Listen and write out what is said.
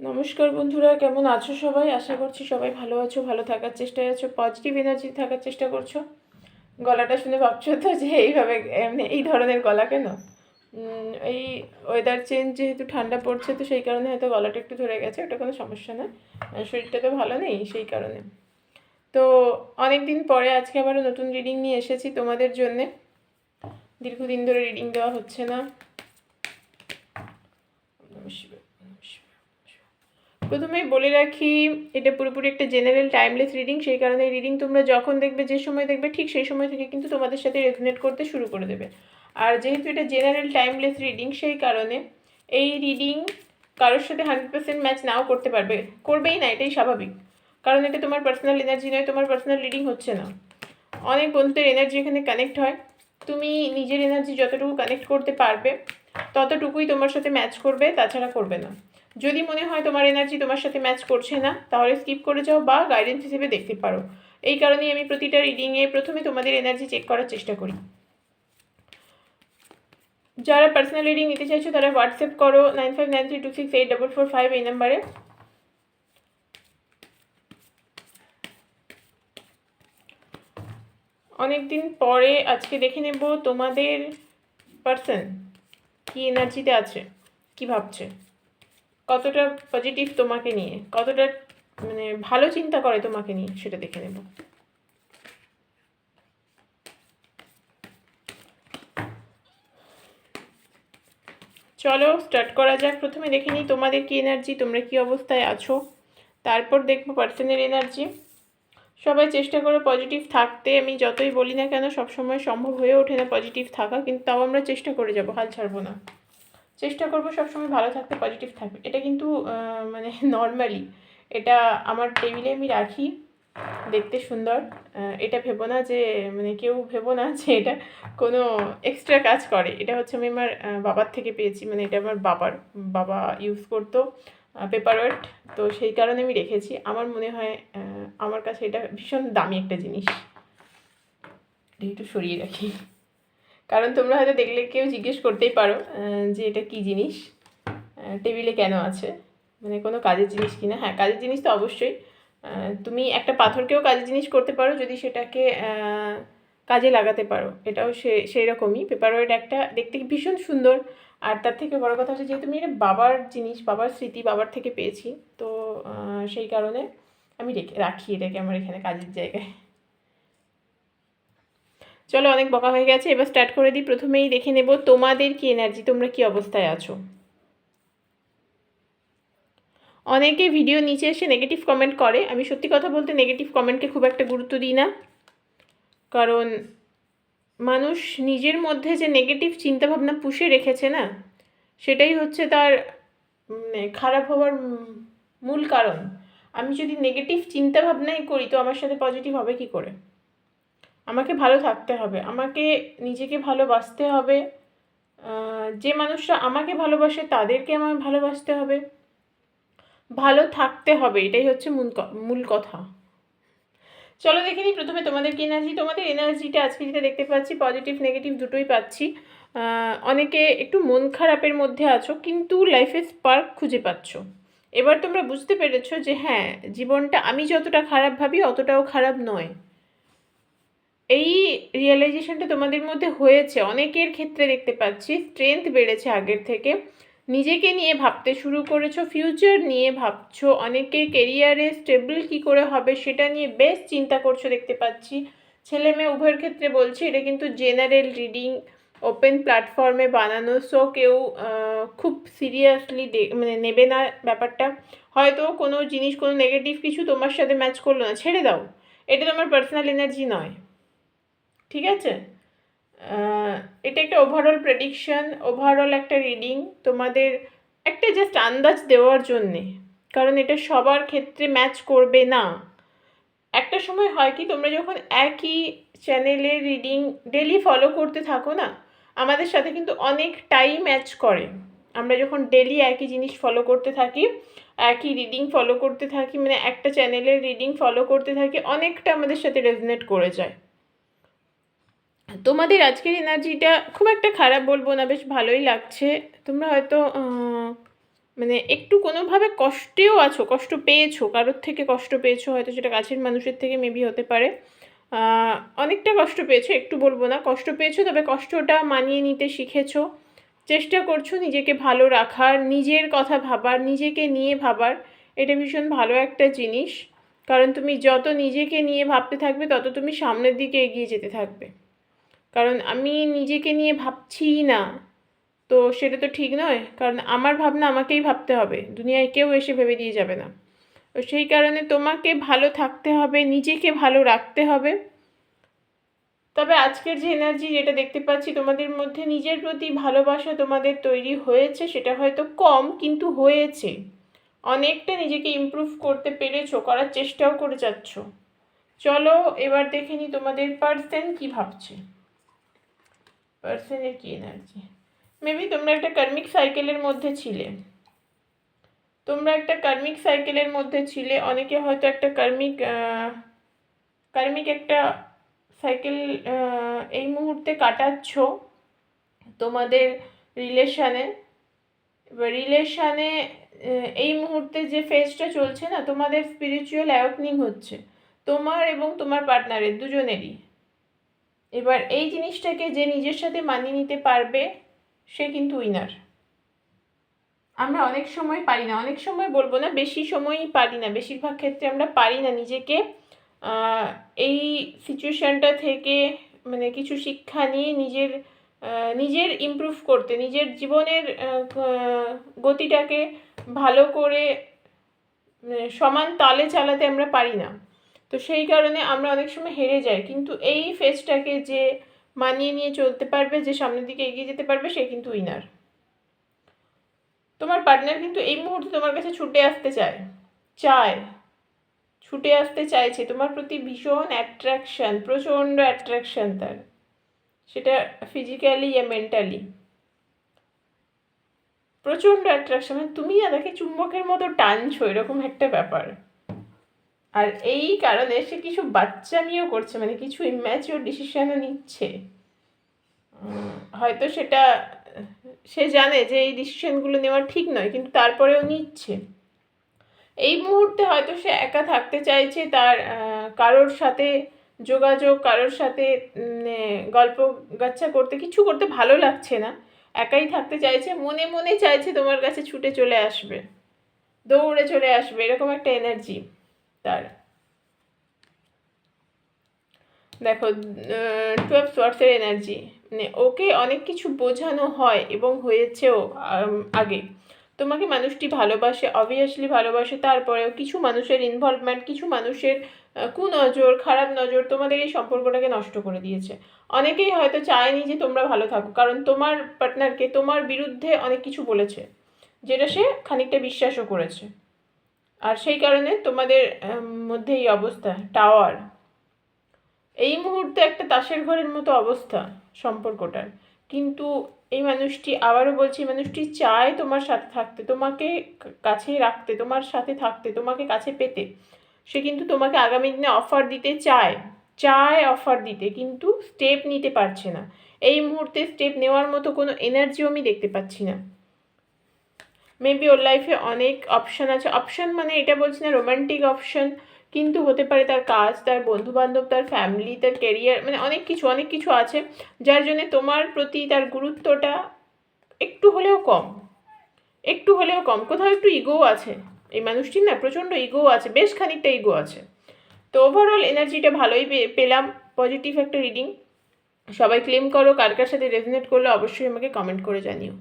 নমস্কার বন্ধুরা, কেমন আছো সবাই? আশা করছি সবাই ভালো আছো, ভালো থাকার চেষ্টায় আছো, পজিটিভ এনার্জি থাকার চেষ্টা করছো। গলাটা শুনে ভাবছো তো যে এইভাবে এমনি এই ধরনের গলা কেন? এই ওয়েদার চেঞ্জ, যেহেতু ঠান্ডা পড়ছে তো সেই কারণে হয়তো গলাটা একটু ধরে গেছে। ওটা কোনো সমস্যা না, শরীরটা তো ভালো নেই সেই কারণে। তো অনেক দিন পরে আজকে আবারও নতুন রিডিং নিয়ে এসেছি তোমাদের জন্যে। দীর্ঘদিন ধরে রিডিং দেওয়া হচ্ছে না। প্রথমেই বলে রাখি, এটা পুরোপুরি একটা জেনারেল টাইমলেস রিডিং। সেই কারণে রিডিং তোমরা যখন দেখবে, যে সময় দেখবে, ঠিক সেই সময় থেকে কিন্তু তোমাদের সাথে রেজোনেট করতে শুরু করে দেবে। আর যেহেতু এটা জেনারেল টাইমলেস রিডিং, সেই কারণে এই রিডিং কারোর সাথে 100% ম্যাচ নাও করতে পারবে, করবেই না, এটাই স্বাভাবিক। কারণ এটা তোমার পার্সোনাল এনার্জি নয়, তোমার পার্সোনাল রিডিং হচ্ছে না। অনেক বন্ধুদের এনার্জি এখানে কানেক্ট হয়। তুমি নিজের এনার্জি যতটুকু কানেক্ট করতে পারবে ততটুকুই তোমার সাথে ম্যাচ করবে, তাছাড়া করবে না। যদি মনে হয় তোমার এনার্জি তোমার সাথে ম্যাচ করছে না, তাহলে স্কিপ করে যাও বা গাইডেন্স হিসেবে দেখতে পারো। এই কারণেই আমি প্রতিটা রিডিংয়ে প্রথমে তোমাদের এনার্জি চেক করার চেষ্টা করি। যারা পার্সোনাল রিডিং নিতে চাইছো তারা হোয়াটসঅ্যাপ করো 9593268445 এই নাম্বারে। অনেক দিন পরে আজকে দেখে নেব তোমাদের পার্সন কি এনার্জিতে আছে, কি ভাবছে, কতটা পজিটিভ তোমাকে নিয়ে, কতটা মানে ভালো চিন্তা করে তোমাকে নিয়ে, সেটা দেখে নেব। চলো স্টার্ট করা যাক। প্রথমে দেখে নিই তোমাদের কি এনার্জি, তোমরা কি অবস্থায় আছো, তারপর দেখবো পার্সনের এনার্জি। সবাই চেষ্টা করো পজিটিভ থাকতে। আমি যতই বলি না কেন, সবসময় সম্ভব হয়ে ওঠে না পজিটিভ থাকা, কিন্তু তাও আমরা চেষ্টা করে যাব, হাল ছাড়বো না। চেষ্টা করবো সবসময় ভালো থাকতে, পজিটিভ থাকবে। এটা কিন্তু মানে নর্মালি এটা আমার টেবিলে আমি রাখি, দেখতে সুন্দর। এটা ভেবো না যে, মানে কেউ ভেবো না যে এটা কোনো এক্সট্রা কাজ করে। এটা হচ্ছে আমি আমার বাবার থেকে পেয়েছি, মানে এটা আমার বাবা ইউজ করতো পেপার ওয়েট, তো সেই কারণে আমি রেখেছি। আমার মনে হয় আমার কাছে এটা ভীষণ দামি একটা জিনিস। একটু সরিয়ে রাখি, কারণ তোমরা হয়তো দেখলে কেউ জিজ্ঞেস করতেই পারো যে এটা কী জিনিস, টেবিলে কেন আছে, মানে কোনো কাজের জিনিস কিনা। হ্যাঁ, কাজের জিনিস তো অবশ্যই। তুমি একটা পাথরকেও কাজের জিনিস করতে পারো যদি সেটাকে কাজে লাগাতে পারো। এটাও সেই রকমই। পেপার ওয়েট একটা দেখতে ভীষণ সুন্দর। আর তার থেকে বড় কথা হচ্ছে, যেহেতু আমি এটা বাবার জিনিস, বাবার স্মৃতি, বাবার থেকে পেয়েছি, তো সেই কারণে আমি রাখি এটাকে আমার এখানে কাজের জায়গায়। চলো, অনেক বকা হয়ে গেছে, এবার স্টার্ট করে দিই। প্রথমেই দেখে নেব তোমাদের কি এনার্জি, তোমরা কি অবস্থায় আছো। অনেকে ভিডিও নিচে এসে নেগেটিভ কমেন্ট করে। আমি সত্যি কথা বলতে নেগেটিভ কমেন্টকে খুব একটা গুরুত্ব দিই না, কারণ মানুষ নিজের মধ্যে যে নেগেটিভ চিন্তাভাবনা পুষে রেখেছে না, সেটাই হচ্ছে তার খারাপ হওয়ার মূল কারণ। আমি যদি নেগেটিভ চিন্তাভাবনাই করি, তো আমার সাথে পজিটিভ হবে কি করে? আমাকে ভালো থাকতে হবে, আমাকে নিজেকে ভালোবাসতে হবে, যে মানুষরা আমাকে ভালোবাসে তাদেরকে আমার ভালোবাসতে হবে, ভালো থাকতে হবে, এটাই হচ্ছে মূল কথা। চলো দেখে নিই প্রথমে তোমাদের কি এনার্জি। তোমাদের এনার্জিটা আজকে যেটা দেখতে পাচ্ছি, পজিটিভ নেগেটিভ দুটোই পাচ্ছি। অনেকে একটু মন খারাপের মধ্যে আছো, কিন্তু লাইফে স্পার্ক খুঁজে পাচ্ছ। এবার তোমরা বুঝতে পেরেছো যে হ্যাঁ, জীবনটা আমি যতটা খারাপ ভাবি অতটাও খারাপ নয়। এই রিয়েলাইজেশনটা তোমাদের মধ্যে হয়েছে। অনেকের ক্ষেত্রে দেখতে পাচ্ছি স্ট্রেংথ বেড়েছে আগের থেকে, নিজেকে নিয়ে ভাবতে শুরু করেছো, ফিউচার নিয়ে ভাবছো, অনেকে কেরিয়ারে স্টেবল কী করে হবে সেটা নিয়ে বেশ চিন্তা করছো দেখতে পাচ্ছি। ছেলে মেয়ে উভয়ের ক্ষেত্রে বলছি, এটা কিন্তু জেনারেল রিডিং, ওপেন প্ল্যাটফর্মে বানানো, সো কেউ খুব সিরিয়াসলি মানে নেবে না ব্যাপারটা। হয়তো কোনো জিনিস, কোনো নেগেটিভ কিছু তোমার সাথে ম্যাচ করলো না, ছেড়ে দাও, এটা তোমার পার্সোনাল এনার্জি নয়, ঠিক আছে? এটা একটা ওভারঅল প্রেডিকশন, ওভারঅল একটা রিডিং, তোমাদের একটা জাস্ট আন্দাজ দেওয়ার জন্যে, কারণ এটা সবার ক্ষেত্রে ম্যাচ করবে না। একটা সময় হয় কি, তোমরা যখন একই চ্যানেলে রিডিং ডেলি ফলো করতে থাকো না, আমাদের সাথে কিন্তু অনেকটাই ম্যাচ করে। আমরা যখন ডেলি একই জিনিস ফলো করতে থাকি, একই রিডিং ফলো করতে থাকি, মানে একটা চ্যানেলের রিডিং ফলো করতে থাকি, অনেকটা আমাদের সাথে রেজনেট করে যায়। তোমাদের আজকের এনার্জিটা খুব একটা খারাপ বলবো না, বেশ ভালোই লাগছে। তোমরা হয়তো মানে একটু কোনোভাবে কষ্টেও আছো, কষ্ট পেয়েছো, কারোর থেকে কষ্ট পেয়েছো, হয়তো সেটা কাছের মানুষের থেকে মেবি হতে পারে। অনেকটা কষ্ট পেয়েছো, একটু বলবো না, কষ্ট পেয়েছো, তবে কষ্টটা মানিয়ে নিতে শিখেছো। চেষ্টা করছো নিজেকে ভালো রাখার, নিজের কথা ভাবার, নিজেকে নিয়ে ভাবার। এটা ভীষণ ভালো একটা জিনিস, কারণ তুমি যত নিজেকে নিয়ে ভাবতে থাকবে তত তুমি সামনের দিকে এগিয়ে যেতে থাকবে। কারণ আমি নিজেকে নিয়ে ভাবছিই না, তো সেটা তো ঠিক নয়, কারণ আমার ভাবনা আমাকেই ভাবতে হবে, দুনিয়ায় কেউ এসে ভেবে দিয়ে যাবে না। তো সেই কারণে তোমাকে ভালো থাকতে হবে, নিজেকে ভালো রাখতে হবে। তবে আজকের যে এনার্জি যেটা দেখতে পাচ্ছি তোমাদের মধ্যে, নিজের প্রতি ভালোবাসা তোমাদের তৈরি হয়েছে, সেটা হয়তো কম কিন্তু হয়েছে। অনেকটা নিজেকে ইমপ্রুভ করতে পেরেছো, করার চেষ্টাও করে যাচ্ছ। চলো এবার দেখে নি তোমাদের পার্সন কি ভাবছে। পার্সনের কি এনার্জি? মেবি তোমরা একটা কার্মিক সাইকেলের মধ্যে ছিলে, অনেকে হয়তো একটা কার্মিক একটা সাইকেল এই মুহূর্তে কাটাচ্ছ তোমাদের রিলেশানে। এবার রিলেশানে এই মুহূর্তে যে ফেজটা চলছে না, তোমাদের স্পিরিচুয়াল অ্যাওয়েকনিং হচ্ছে তোমার এবং তোমার পার্টনারের দুজনেরই। এবার এই জিনিসটাকে যে নিজের সাথে মানিয়ে নিতে পারবে সে কিন্তু উইনার। আমরা অনেক সময় পারি না, অনেক সময় বলবো না, বেশি সময়ই পারি না, বেশিরভাগ ক্ষেত্রে আমরা পারি না নিজেকে এই সিচুয়েশানটা থেকে মানে কিছু শিক্ষা নিয়ে নিজের ইমপ্রুভ করতে, নিজের জীবনের গতিটাকে ভালো করে সমান তালে চালাতে আমরা পারি না। তো সেই কারণে আমরা অনেক সময় হেরে যাই, কিন্তু এই ফেজটাকে যে মানিয়ে নিয়ে চলতে পারবে, যে সামনের দিকে এগিয়ে যেতে পারবে, সে কিন্তু উইনার। তোমার পার্টনার কিন্তু এই মুহূর্তে তোমার কাছে ছুটে আসতে চাইছে, তোমার প্রতি ভীষণ অ্যাট্রাকশান, প্রচণ্ড অ্যাট্রাকশান তার, সেটা ফিজিক্যালি বা মেন্টালি প্রচণ্ড অ্যাট্রাকশান। মানে তুমি না তাকে চুম্বকের মতো টানছো, এরকম একটা ব্যাপার। আর এই কারণে সে কিছু বাচ্চামিও করছে, মানে কিছু ইম্যাচিওর ডিসিশনও নিচ্ছে। হয়তো সেটা সে জানে যে এই ডিসিশনগুলো নেওয়া ঠিক নয়, কিন্তু তারপরেও নিচ্ছে। এই মুহূর্তে হয়তো সে একা থাকতে চাইছে, তার কারোর সাথে যোগাযোগ, কারোর সাথে গল্প গাচ্ছা করতে, কিছু করতে ভালো লাগছে না, একাই থাকতে চাইছে, মনে মনে চাইছে তোমার কাছে ছুটে চলে আসবে, দৌড়ে চলে আসবে, এরকম একটা এনার্জি তার। দেখো 12 সোয়ার্ডসের এনার্জি, মানে ওকে অনেক কিছু বোঝানো হয় এবং হয়েছেও আগে। তোমাকে মানুষটি ভালোবাসে, অবভিয়াসলি ভালোবাসে, তারপরেও কিছু মানুষের ইনভলভমেন্ট, কিছু মানুষের কুনজর, খারাপ নজর তোমাদের এই সম্পর্কটাকে নষ্ট করে দিয়েছে। অনেকেই হয়তো চায়নি যে তোমরা ভালো থাকো, কারণ তোমার পার্টনারকে তোমার বিরুদ্ধে অনেক কিছু বলেছে, যেটা সে খানিকটা বিশ্বাসও করেছে। আর সেই কারণে তোমাদের মধ্যে এই অবস্থা। টাওয়ার, এই মুহূর্তে একটা তাসের ঘরের মতো অবস্থা সম্পর্কটার, কিন্তু এই মানুষটি, আবারও বলছি, মানুষটি চায় তোমার সাথে থাকতে, তোমাকে কাছে রাখতে, তোমার সাথে থাকতে, তোমাকে কাছে পেতে। সে কিন্তু তোমাকে আগামী দিনে অফার দিতে অফার দিতে, কিন্তু স্টেপ নিতে পারছে না। এই মুহূর্তে স্টেপ নেওয়ার মতো কোনো এনার্জিও আমি দেখতে পাচ্ছি না। মেবি ওর লাইফে অনেক অপশান আছে, অপশান মানে এটা বলছি না রোম্যান্টিক অপশান, কিন্তু হতে পারে তার কাজ, তার বন্ধুবান্ধব, তার ফ্যামিলি, তার ক্যারিয়ার, মানে অনেক কিছু আছে, যার জন্যে তোমার প্রতি তার গুরুত্বটা একটু হলেও কম, কোথাও একটু ইগো আছে। এই মানুষটির না প্রচণ্ড ইগো আছে, বেশ খানিকটা ইগো আছে। তো ওভারঅল এনার্জিটা ভালোই পেলাম, পজিটিভ একটা রিডিং। সবাই ক্লেম করো, কার কার সাথে রেজনেট করলে অবশ্যই আমাকে কমেন্ট করে জানিও।